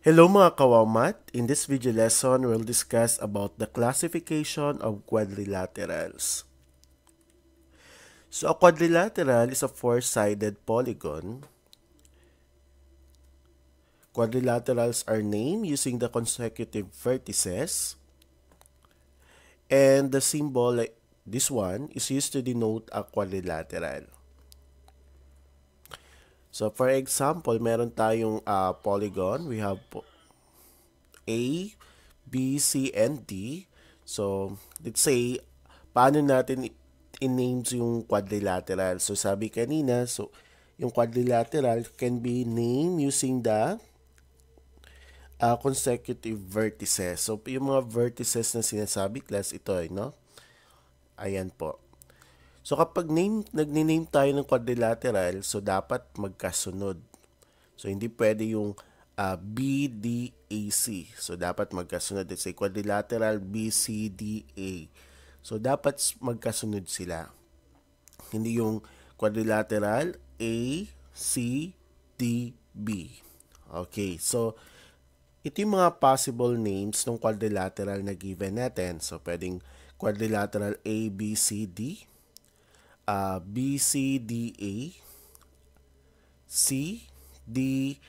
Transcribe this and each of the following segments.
Hello mga kawamat! In this video lesson, we'll discuss about the classification of quadrilaterals. So a quadrilateral is a four-sided polygon. Quadrilaterals are named using the consecutive vertices. And the symbol, like this one, is used to denote a quadrilateral. So for example, meron tayong polygon. We have A, B, C, and D. So, let's say, paano natin i-names yung quadrilateral? So, sabi kanina, so, yung quadrilateral can be named using the consecutive vertices. So, yung mga vertices na sinasabi, class, ito, no? Ayan po. So, kapag nag-name tayo ng quadrilateral, so, dapat magkasunod. So, hindi pwede yung BDAC. So, dapat magkasunod. Let's say, quadrilateral BCDA. So, dapat magkasunod sila. Hindi yung quadrilateral ACDB. Okay. So, ito yung mga possible names ng quadrilateral na given natin. So, pwedeng quadrilateral ABCD, BCDA, CDAB,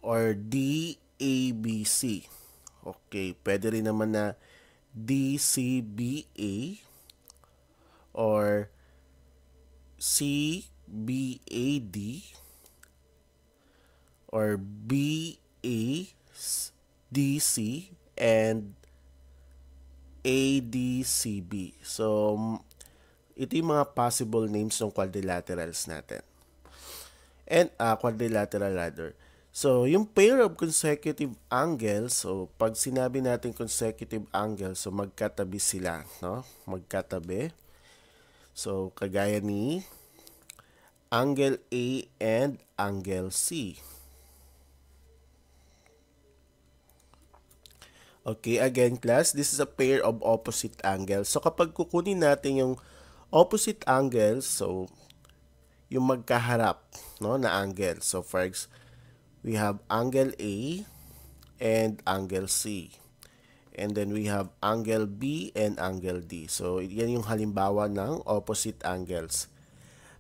or DABC. Okay, pwede rin naman na DCBA or CBAD or BADC and ADCB. So, ito yung mga possible names ng quadrilaterals natin. And quadrilateral ladder. So, yung pair of consecutive angles, so pag sinabi natin consecutive angles, so magkatabi sila, no? Magkatabi. So, kagaya ni angle A and angle C. Okay, again class, this is a pair of opposite angles. So, kapag kukunin natin yung opposite angles, so yung magkaharap, no, na angle. So, for example, we have angle A and angle C. And then we have angle B and angle D. So, yan yung halimbawa ng opposite angles.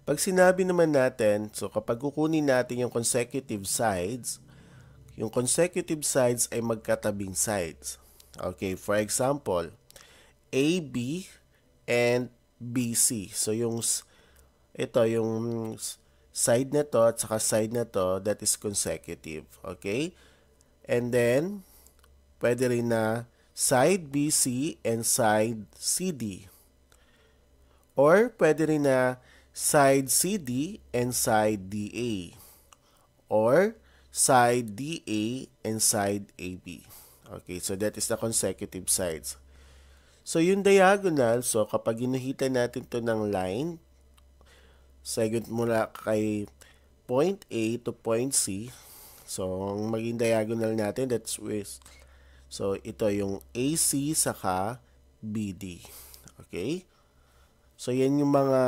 Pag sinabi naman natin, so kapag kukunin natin yung consecutive sides ay magkatabing sides. Okay, for example, AB and BC. So, yung side na to at saka side na to, that is consecutive. Okay? And then, pwede rin na side BC and side CD. Or, pwede rin na side CD and side DA. Or, side DA and side AB. Okay, so that is the consecutive sides. So, yung diagonal, so kapag ginuhita natin to ng line, segment mula kay point A to point C. So, ang maging diagonal natin, that's with, so, ito yung AC saka BD. Okay? So, yan yung mga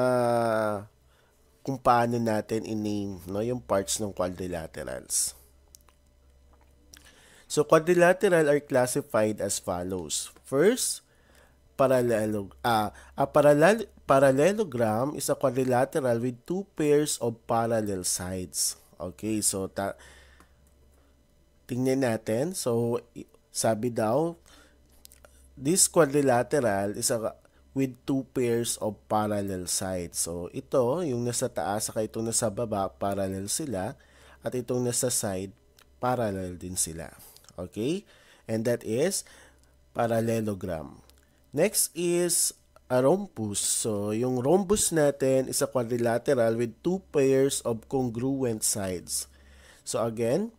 kung paano natin i-name, no, yung parts ng quadrilaterals. So, quadrilateral are classified as follows. First, parallelogram is a quadrilateral with two pairs of parallel sides. Okay, so tingnan natin. So, sabi daw, this quadrilateral is with two pairs of parallel sides. So, ito, yung nasa taas saka itong nasa baba, parallel sila. At itong nasa side, parallel din sila. Okay? And that is parallelogram. Next is a rhombus. So, yung rhombus natin is a quadrilateral with two pairs of congruent sides. So, again,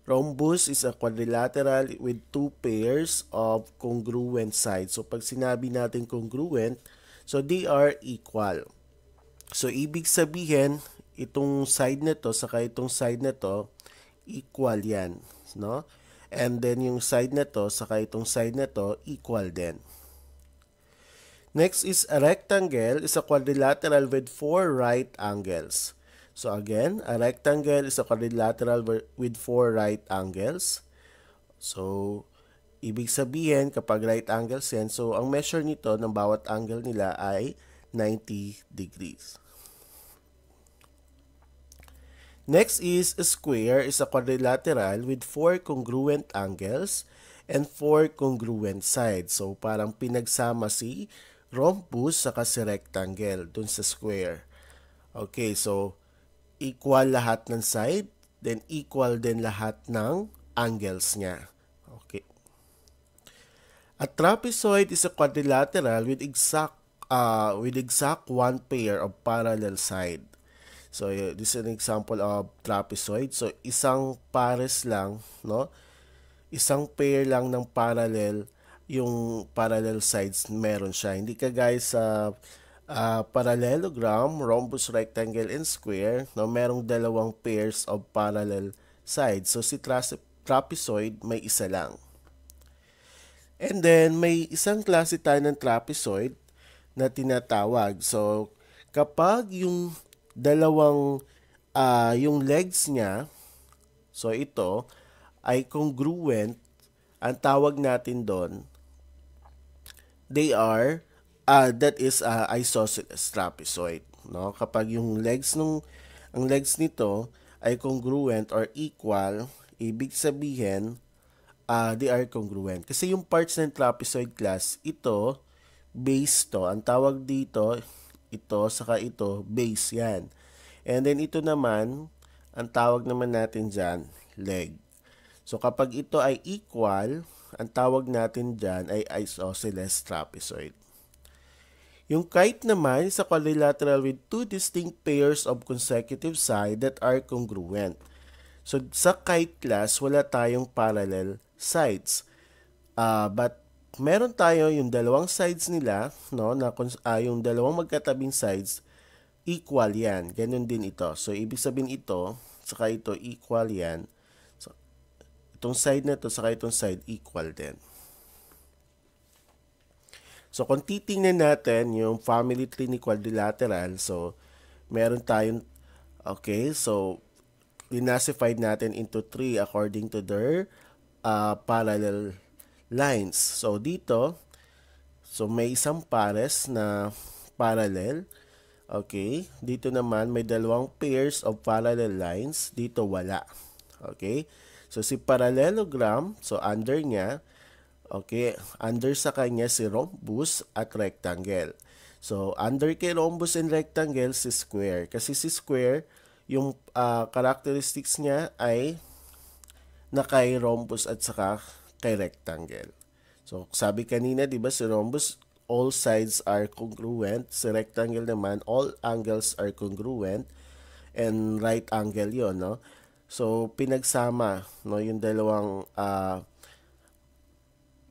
rhombus is a quadrilateral with two pairs of congruent sides. So, pag sinabi natin congruent, so they are equal. So, ibig sabihin, itong side na to, saka itong side na to, equal yan. No? And then, yung side na to, saka itong side na to, equal din. Next is a rectangle is a quadrilateral with four right angles. So again, a rectangle is a quadrilateral with 4 right angles. So, ibig sabihin kapag right angles yan, so ang measure nito ng bawat angle nila ay 90 degrees. Next is a square is a quadrilateral with 4 congruent angles and 4 congruent sides. So parang pinagsama si rhombus saka si rectangle dun sa square. Okay, so equal lahat ng side, then equal din lahat ng angles niya. Okay. A trapezoid is a quadrilateral with exact one pair of parallel side. So this is an example of trapezoid. So isang pares lang, no? Isang pair lang ng parallel yung parallel sides meron siya. Hindi kagaya sa parallelogram, rhombus, rectangle, and square, no? Merong dalawang pairs of parallel sides. So si trapezoid may isa lang. And then may isang klase tayo ng trapezoid na tinatawag. So kapag yung dalawang yung legs niya, so ito ay congruent, ang tawag natin doon, they are that is isosceles trapezoid, no? Kapag yung ang legs nito ay congruent or equal, ibig sabihin they are congruent. Kasi yung parts ng trapezoid class, ito base to, ang tawag dito ito, saka ito, base yan. And then ito naman, ang tawag naman natin dyan, leg. So kapag ito ay equal, ang tawag natin dyan ay isosceles trapezoid. Yung kite naman is a quadrilateral with two distinct pairs of consecutive sides that are congruent. So sa kite class, wala tayong parallel sides. But meron tayo yung dalawang sides nila, no, na yung dalawang magkatabing sides equal yan. Ganun din ito. So ibig sabihin ito, saka ito equal yan. So itong side na to saka itong side equal din. So kung titingnan natin yung family tree ni quadrilateral, so meron tayong okay, so classified natin into 3 according to their parallel lines. So dito, so may isang pares na parallel. Okay, dito naman may dalawang pairs of parallel lines. Dito wala. Okay, so si parallelogram, so under niya, okay, under sa kanya si rhombus at rectangle. So under kay rhombus and rectangle si square. Kasi si square, yung characteristics niya ay na kay rhombus at saka kay rectangle. So, sabi kanina, di ba, si rhombus, all sides are congruent. Si rectangle naman, all angles are congruent. And right angle yon, no? So, pinagsama, no, yung dalawang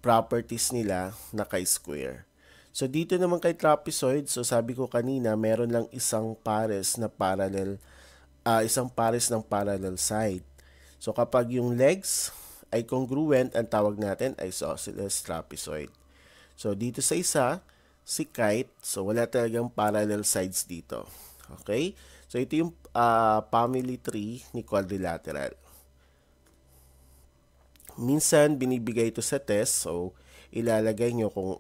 properties nila na kay square. So, dito naman kay trapezoid, so sabi ko kanina, meron lang isang pares na parallel, isang pares ng parallel side. So, kapag yung legs ay congruent, ang tawag natin ay isosceles trapezoid. So, dito sa isa, si kite, so wala talagang parallel sides dito. Okay? So, ito yung family tree ni quadrilateral. Minsan, binibigay ito sa test. So, ilalagay nyo kung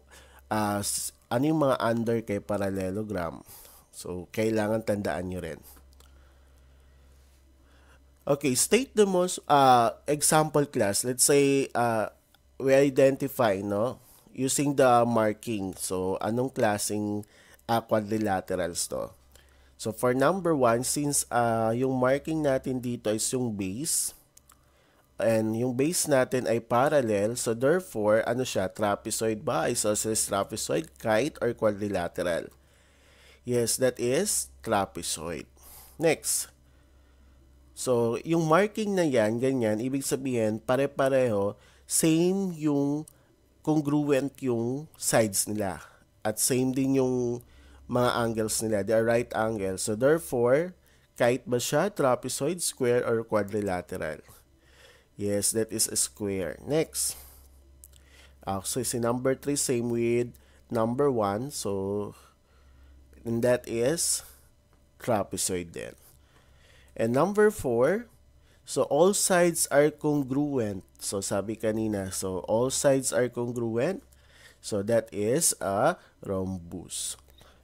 ano yung mga under kay parallelogram. So, kailangan tandaan nyo rin. Okay, state the most example class. Let's say we identify, no, using the marking. So, anong klaseng quadrilaterals to? So, for number 1, since yung marking natin dito is yung base, and yung base natin ay parallel, so therefore, ano siya, trapezoid ba? Isosceles trapezoid, kite, or quadrilateral? Yes, that is trapezoid. Next. So, yung marking na yan, ganyan, ibig sabihin, pare-pareho, same yung congruent yung sides nila. At same din yung mga angles nila. They are right angles. So, therefore, kahit ba siya, trapezoid, square, or quadrilateral? Yes, that is a square. Next. So, si number 3, same with number 1. So, and that is trapezoid din. And number 4, so all sides are congruent. So sabi kanina, so all sides are congruent. So that is a rhombus.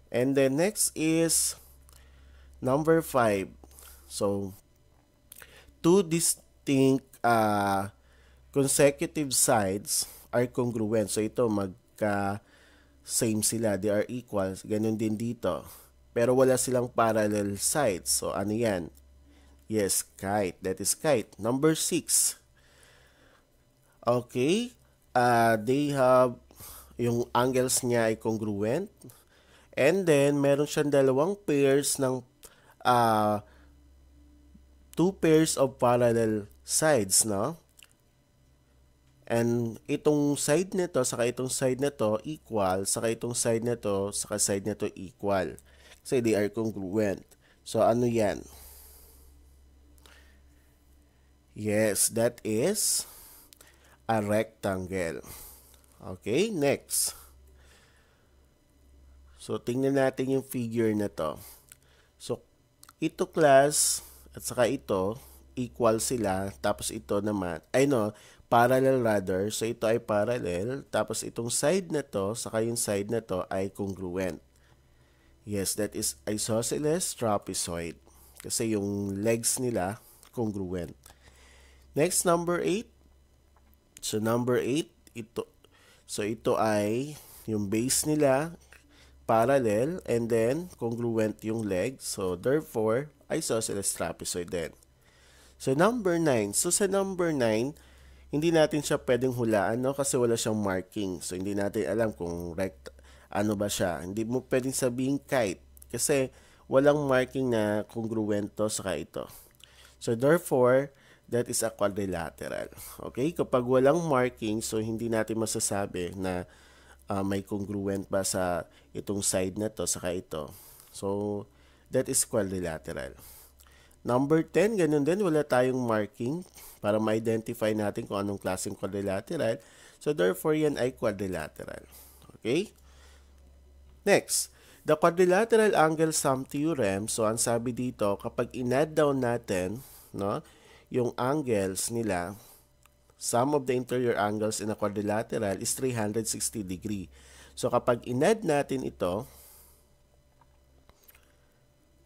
And then next is number 5. So two distinct consecutive sides are congruent. So ito same sila, they are equal. Ganun din dito. Pero wala silang parallel sides. So ano yan? Yes, kite. That is kite. Number 6. Okay. They have, yung angles niya ay congruent. And then, meron siyang dalawang pairs ng two pairs of parallel sides, no? And itong side nito, saka itong side nito equal, saka itong side nito, saka side nito equal. Kasi they are congruent. So, ano yan? Yes, that is a rectangle. Okay, next. So, tingnan natin yung figure na to. So, ito class at saka ito, equal sila. Tapos ito naman, parallel rather. So, ito ay parallel. Tapos itong side na to, saka yung side na to ay congruent. Yes, that is isosceles trapezoid. Kasi yung legs nila, congruent. Next, number 8. So, number 8, ito. So, ito ay yung base nila, parallel, and then congruent yung leg. So, therefore, isosceles trapezoid din. So, number 9. So, sa number 9, hindi natin siya pwedeng hulaan, no? Kasi wala siyang marking. So, hindi natin alam kung ano ba siya. Hindi mo pwedeng sabihin kite. Kasi walang marking na congruent to saka ito. So, therefore, that is a quadrilateral. Okay? Kapag walang marking, so hindi natin masasabi na may congruent ba sa itong side na to saka ito. So, that is quadrilateral. Number 10, ganun din, wala tayong marking para ma-identify natin kung anong klaseng quadrilateral. So, therefore, yan ay quadrilateral. Okay? Next, the quadrilateral angle sum theorem. So, ang sabi dito, kapag in-add down natin, no, yung angles nila, sum of the interior angles in a quadrilateral is 360 degree. So, kapag in-add natin ito,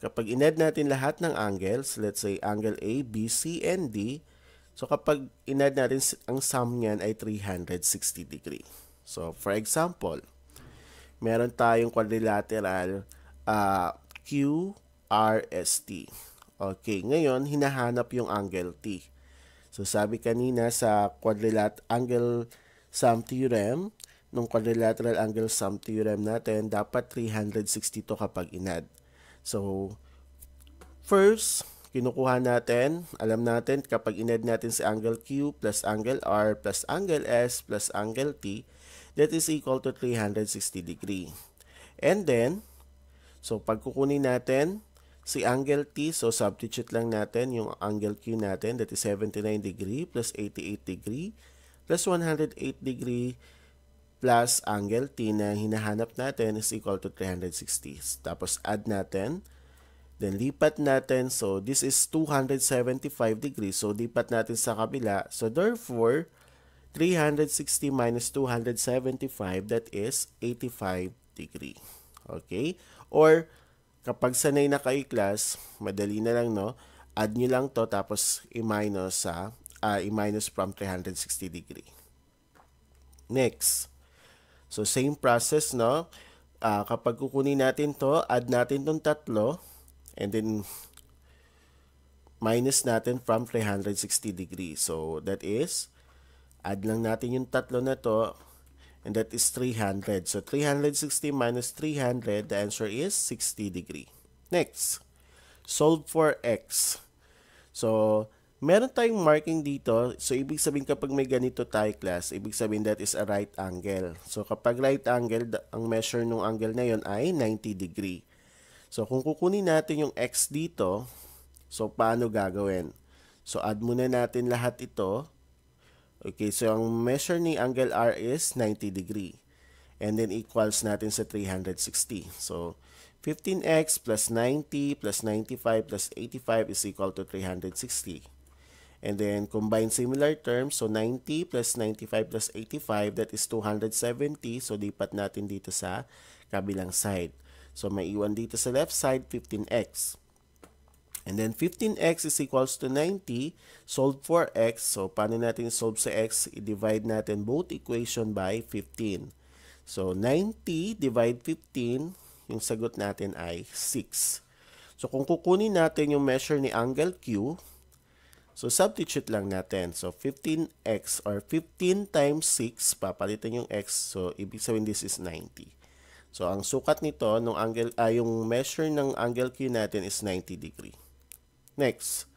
kapag in-add natin lahat ng angles, let's say angle A, B, C, and D, so kapag in-add natin ang sum niyan ay 360 degree. So, for example, meron tayong quadrilateral QRST. Okay, ngayon, hinahanap yung angle T. So, sabi kanina sa angle sum theorem, nung quadrilateral angle sum theorem natin, dapat 360 to kapag in-add. So, first, kinukuha natin, alam natin, kapag in-add natin si angle Q plus angle R plus angle S plus angle T, that is equal to 360 degree. And then, so pag kukunin natin si angle T, so substitute lang natin yung angle Q natin, that is 79 degree plus 88 degree plus 108 degree plus angle T na hinahanap natin is equal to 360. Tapos add natin, then lipat natin, so this is 275 degrees, so lipat natin sa kabila, so therefore 360 minus 275, that is 85 degree. Okay? Or, kapag sanay na kayo class, madali na lang, no? Add nyo lang to, tapos i-minus from 360 degree. Next. So, same process, no? Kapag kukunin natin to, add natin tong tatlo, and then minus natin from 360 degree. So, that is, add lang natin yung tatlo na to, and that is 300. So, 360 minus 300, the answer is 60 degree. Next, solve for x. So, meron tayong marking dito. So, ibig sabihin kapag may ganito tayo class, ibig sabihin that is a right angle. So, kapag right angle, ang measure ng angle na yon ay 90 degree. So, kung kukunin natin yung x dito, so, paano gagawin? So, add muna natin lahat ito. Okay, so ang measure ni angle R is 90 degree. And then equals natin sa 360. So, 15x plus 90 plus 95 plus 85 is equal to 360. And then combine similar terms. So 90 plus 95 plus 85, that is 270. So lipat natin dito sa kabilang side. So may iwan dito sa left side, 15x. And then 15x is equals to 90. Solve for x. So paano natin solve sa x? I-divide natin both equation by 15. So 90 divide 15, yung sagot natin ay 6. So kung kukunin natin yung measure ni angle Q, so substitute lang natin. So 15x or 15 times 6, papalitan yung x. So ibig sabihin this is 90. So ang sukat nito nung angle yung measure ng angle Q natin is 90 degree. Next.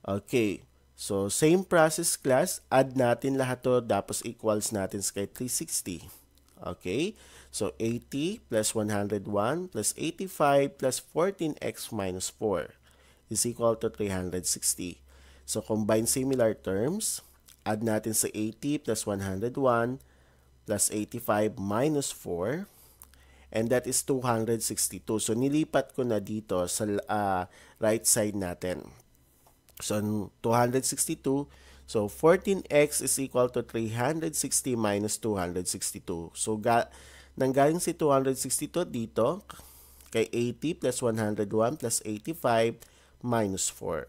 Okay. So same process class, add natin lahat to tapos equals natin kay 360. Okay? So 80 plus 101 plus 85 plus 14x minus 4 is equal to 360. So combine similar terms, add natin sa 80 plus 101 plus 85 minus 4, and that is 262. So nilipat ko na dito sa right side natin. So 262, so 14x is equal to 360 minus 262. So nanggaling si 262 dito kay 80 plus 101 plus 85 minus 4.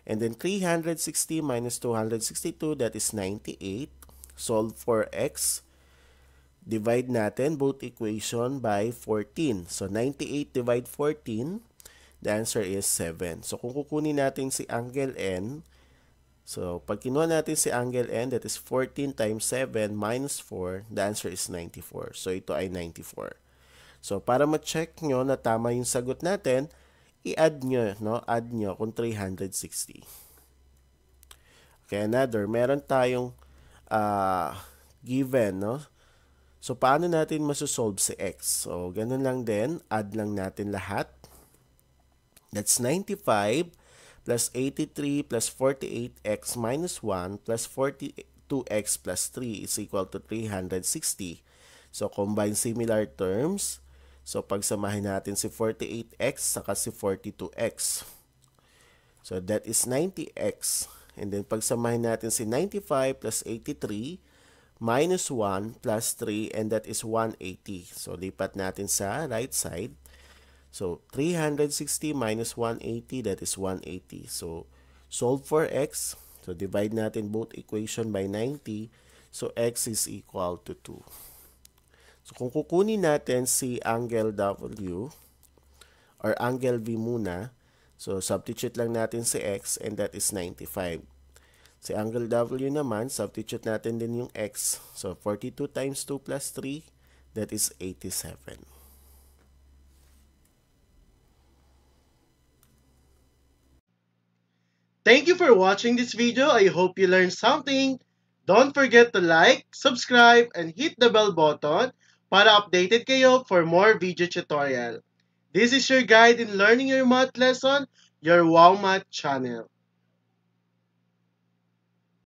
And then 360 minus 262, that is 98. Solve for x. Divide natin both equation by 14. So 98 divide 14, the answer is 7. So kung kukunin natin si angle n, so pag kinuha natin si angle n, that is 14 times 7 minus 4, the answer is 94. So ito ay 94. So para ma-check nyo na tama yung sagot natin, i-add nyo, no? Add nyo kung 360. Okay, another. Meron tayong given, no? So, paano natin masosolve si x? So, ganun lang din. Add lang natin lahat. That's 95 plus 83 plus 48x minus 1 plus 42x plus 3 is equal to 360. So, combine similar terms. So, pagsamahin natin si 48x saka si 42x. So, that is 90x. And then, pagsamahin natin si 95 plus 83 minus 1 plus 3, and that is 180. So, lipat natin sa right side. So, 360 minus 180, that is 180. So, solve for x. So, divide natin both equation by 90. So, x is equal to 2. So, kung kukunin natin si angle W or angle V muna, so substitute lang natin si x, and that is 95. Si angle W naman, substitute natin din yung x. So 42 times 2 plus 3, that is 87. Thank you for watching this video. I hope you learned something. Don't forget to like, subscribe, and hit the bell button para updated kayo for more video tutorial. This is your guide in learning your math lesson, your Wow Math channel.